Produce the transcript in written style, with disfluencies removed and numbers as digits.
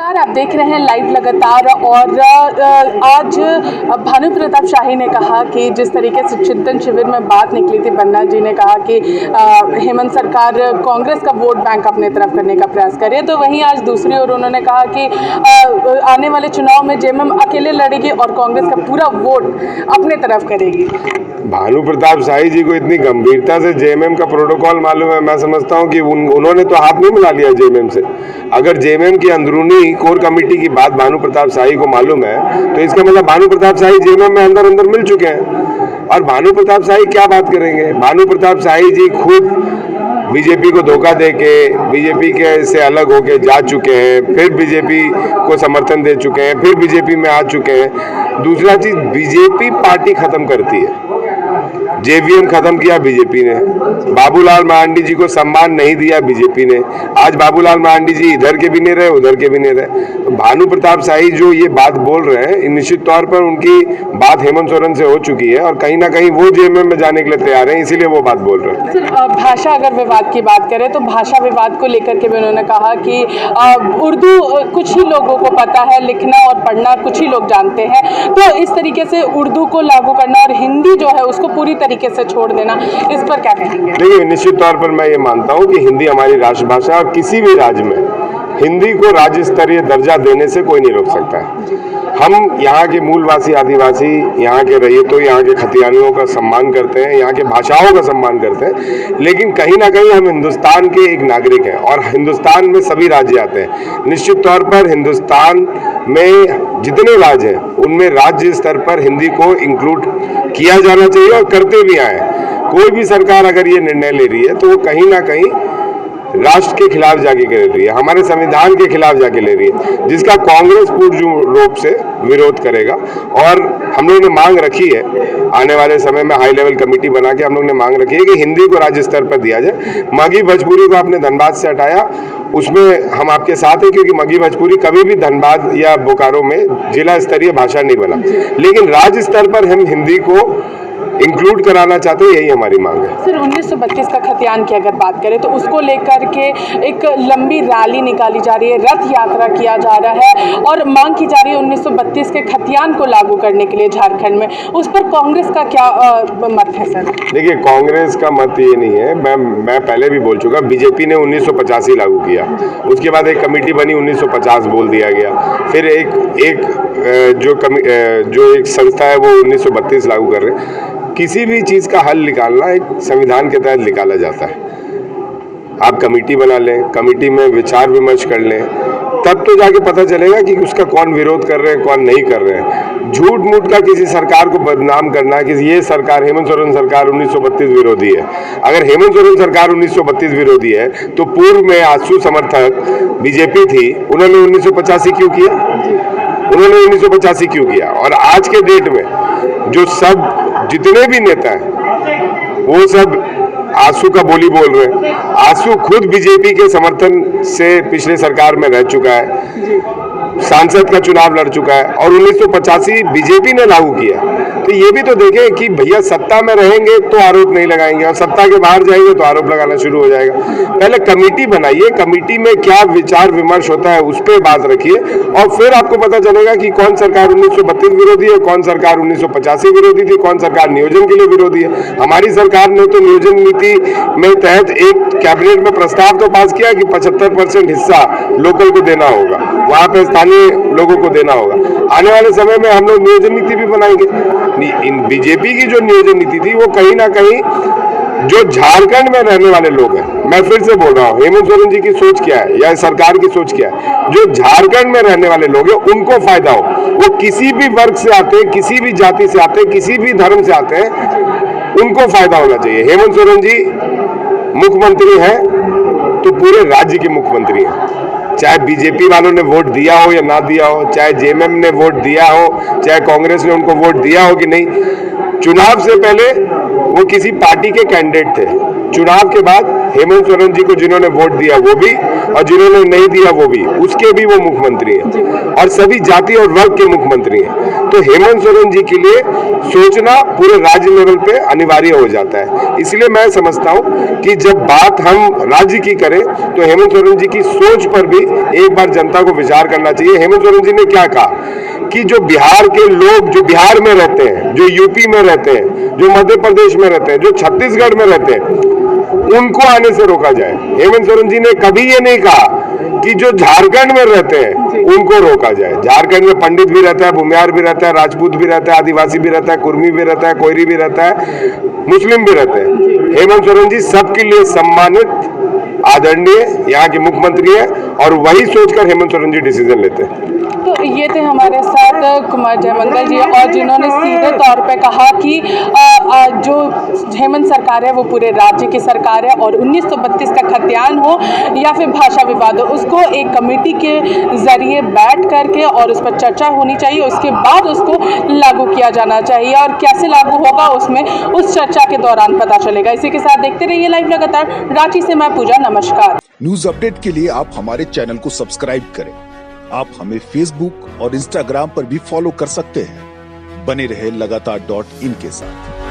नमस्कार, आप देख रहे हैं लाइव लगातार। और आज भानु प्रताप शाही ने कहा कि जिस तरीके से चिंतन शिविर में बात निकली थी, पन्ना जी ने कहा कि हेमंत सरकार कांग्रेस का वोट बैंक अपने तरफ करने का प्रयास करे, तो वहीं आज दूसरी ओर उन्होंने कहा कि आने वाले चुनाव में जेएमएम अकेले लड़ेगी और कांग्रेस का पूरा वोट अपने तरफ करेगी। भानु प्रताप शाही जी को इतनी गंभीरता से जेएमएम का प्रोटोकॉल मालूम है। मैं समझता हूं कि उन्होंने तो हाथ नहीं मिला लिया जेएमएम से। अगर जेएमएम की अंदरूनी कोर कमेटी की बात भानु प्रताप शाही को मालूम है तो इसका मतलब भानु प्रताप शाही जेएमएम में अंदर अंदर मिल चुके हैं। और भानु प्रताप शाही क्या बात करेंगे? भानु प्रताप शाही जी खुद बीजेपी को धोखा देके बीजेपी के से अलग होके जा चुके हैं, फिर बीजेपी को समर्थन दे चुके हैं, फिर बीजेपी में आ चुके हैं। दूसरा चीज, बीजेपी पार्टी खत्म करती है, जेवीएम खत्म किया बीजेपी ने, बाबूलाल मरांडी जी को सम्मान नहीं दिया बीजेपी ने। आज बाबूलाल मरांडी जी इधर के भी नहीं रहे, उधर के भी नहीं रहे। तो भानु प्रताप शाही जो ये बात बोल रहे हैं, निश्चित तौर पर उनकी बात हेमंत सोरेन से हो चुकी है और कहीं ना कहीं वो जेएमएम में जाने के लिए तैयार हैं, इसीलिए वो बात बोल रहे हैं। सर, भाषा अगर विवाद की बात करें तो भाषा विवाद को लेकर के भी उन्होंने कहा कि उर्दू कुछ ही लोगों को पता है, लिखना और पढ़ना कुछ ही लोग जानते हैं, तो इस तरीके से उर्दू को लागू करना और हिंदी जो है उसको पूरी तरीके से छोड़ देना, इस पर क्या कहेंगे? देखिए, निश्चित तौर पर मैं ये मानता हूँ कि हिंदी हमारी राष्ट्रभाषा है और किसी भी राज्य में हिंदी को राज्य स्तरीय दर्जा देने से कोई नहीं रोक सकता है। हम यहाँ के मूलवासी आदिवासी, यहाँ के रैयतों, यहाँ के खतियानियों का सम्मान करते हैं, यहाँ के भाषाओं का सम्मान करते हैं, लेकिन कहीं ना कहीं हम हिंदुस्तान के एक नागरिक हैं और हिंदुस्तान में सभी राज्य आते हैं। निश्चित तौर पर हिंदुस्तान में जितने राज्य हैं उनमें राज्य स्तर पर हिंदी को इंक्लूड किया जाना चाहिए और करते भी आए। कोई भी सरकार अगर ये निर्णय ले रही है तो वो कहीं ना कहीं राष्ट्र के खिलाफ जाके ले रही है, हमारे संविधान के खिलाफ जाके ले रही है, जिसका कांग्रेस पूर्ण रूप से विरोध करेगा। और हम लोगों ने मांग रखी है, आने वाले समय में हाई लेवल कमेटी बना के हम लोग ने मांग रखी है कि हिंदी को राज्य स्तर पर दिया जाए। मगही भोजपुरी को आपने धनबाद से हटाया, उसमें हम आपके साथ हैं, क्योंकि मगही भोजपुरी कभी भी धनबाद या बोकारो में जिला स्तरीय भाषा नहीं बना, लेकिन राज्य स्तर पर हम हिंदी को इंक्लूड कराना चाहते हैं, यही हमारी मांग है। सर, 1932 का खतियान की अगर बात करें तो उसको लेकर के एक लंबी रैली निकाली जा रही है, रथ यात्रा किया जा रहा है और मांग की जा रही है 1932 के खतियान को लागू करने के लिए झारखंड में। उस पर कांग्रेस का क्या मत है? सर देखिए, कांग्रेस का मत ये नहीं है, मैं पहले भी बोल चुका, बीजेपी ने 1985 लागू किया, उसके बाद एक कमेटी बनी, 1950 बोल दिया गया, फिर जो एक संस्था है वो 1932 लागू कर रहे हैं। किसी भी चीज़ का हल निकालना एक संविधान के तहत निकाला जाता है। आप कमेटी बना लें, कमेटी में विचार विमर्श कर लें, तब तो जाके पता चलेगा कि उसका कौन विरोध कर रहे हैं, कौन नहीं कर रहे हैं। झूठ मूठ का किसी सरकार को बदनाम करना कि ये सरकार, हेमंत सोरेन सरकार 1932 विरोधी है। अगर हेमंत सोरेन सरकार 1932 विरोधी है तो पूर्व में आजसू समर्थक बीजेपी थी, उन्होंने 1985 क्यों किया? उन्होंने 1985 क्यों किया? और आज के डेट में जो सब जितने भी नेता हैं वो सब आजसू का बोली बोल रहे हैं। आजसू खुद बीजेपी के समर्थन से पिछले सरकार में रह चुका है, सांसद का चुनाव लड़ चुका है और 1985 बीजेपी ने लागू किया। तो ये भी तो देखें कि भैया सत्ता में रहेंगे तो आरोप नहीं लगाएंगे और सत्ता के बाहर जाएंगे तो आरोप लगाना शुरू हो जाएगा। पहले कमेटी बनाइए, कमेटी में क्या विचार विमर्श होता है उस पर बात रखिए और फिर आपको पता चलेगा कि कौन सरकार 1932 विरोधी है, कौन सरकार 1985 विरोधी थी, कौन सरकार नियोजन के लिए विरोधी है। हमारी सरकार ने तो नियोजन नीति में तहत एक कैबिनेट में प्रस्ताव तो पास किया कि 75% हिस्सा लोकल को देना होगा, वहां पे स्थानीय लोगों को देना होगा। आने वाले समय में हम लोग नियोजन नीति भी बनाएंगे। बीजेपी की जो नियोजन नीति थी वो कहीं ना कहीं जो झारखंड में रहने वाले लोग हैं, मैं फिर से बोल रहा हूँ, हेमंत सोरेन जी की सोच क्या है या सरकार की सोच क्या है, जो झारखंड में रहने वाले लोग हैं उनको फायदा हो। वो किसी भी वर्ग से आते हैं, किसी भी जाति से आते हैं, किसी भी धर्म से आते हैं, उनको फायदा होना चाहिए। हेमंत सोरेन जी मुख्यमंत्री हैं तो पूरे राज्य के मुख्यमंत्री हैं, चाहे बीजेपी वालों ने वोट दिया हो या ना दिया हो, चाहे जेएमएम ने वोट दिया हो, चाहे कांग्रेस ने उनको वोट दिया हो कि नहीं। चुनाव से पहले वो किसी पार्टी के कैंडिडेट थे, चुनाव के बाद हेमंत सोरेन जी को जिन्होंने वोट दिया वो भी और जिन्होंने नहीं दिया वो भी, उसके भी वो मुख्यमंत्री हैं और सभी जाति और वर्ग के मुख्यमंत्री हैं। तो हेमंत सोरेन जी के लिए सोचना पूरे राज्य लेवल पे अनिवार्य हो जाता है। इसलिए मैं समझता हूं कि जब बात हम राज्य की करें तो हेमंत सोरेन जी की सोच पर भी एक बार जनता को विचार करना चाहिए। हेमंत सोरेन जी ने क्या कहा कि जो बिहार के लोग जो बिहार में रहते हैं, जो यूपी में रहते हैं, जो मध्य प्रदेश में रहते हैं, जो छत्तीसगढ़ में रहते हैं, उनको आने से रोका जाए। हेमंत सोरेन जी ने कभी ये नहीं कहा कि जो झारखंड में रहते हैं उनको रोका जाए। झारखंड में पंडित भी रहता है, भूमियार भी रहता है, राजपूत भी रहता है, आदिवासी भी रहता है, कुर्मी भी रहता है, कोयरी भी रहता है, मुस्लिम भी रहते हैं। हेमंत सोरेन जी सबके लिए सम्मानित, आदरणीय यहाँ के मुख्यमंत्री है और वही सोचकर हेमंत सोरेन जी डिसीजन लेते हैं। तो ये थे हमारे साथ कुमार जयमंगल जी, और जिन्होंने सीधे तौर पे कहा कि जो हेमंत सरकार है वो पूरे राज्य की सरकार है और 1932 का खतियान हो या फिर भाषा विवाद हो, उसको एक कमेटी के जरिए बैठ करके और उस पर चर्चा होनी चाहिए, उसके बाद उसको लागू किया जाना चाहिए और कैसे लागू होगा उसमें उस चर्चा के दौरान पता चलेगा। इसी के साथ देखते रहिए लाइव लगातार। रांची से मैं पूजा, नमस्कार। न्यूज अपडेट के लिए आप हमारे चैनल को सब्सक्राइब करें। आप हमें फेसबुक और इंस्टाग्राम पर भी फॉलो कर सकते हैं। बने रहे लगातार.in के साथ।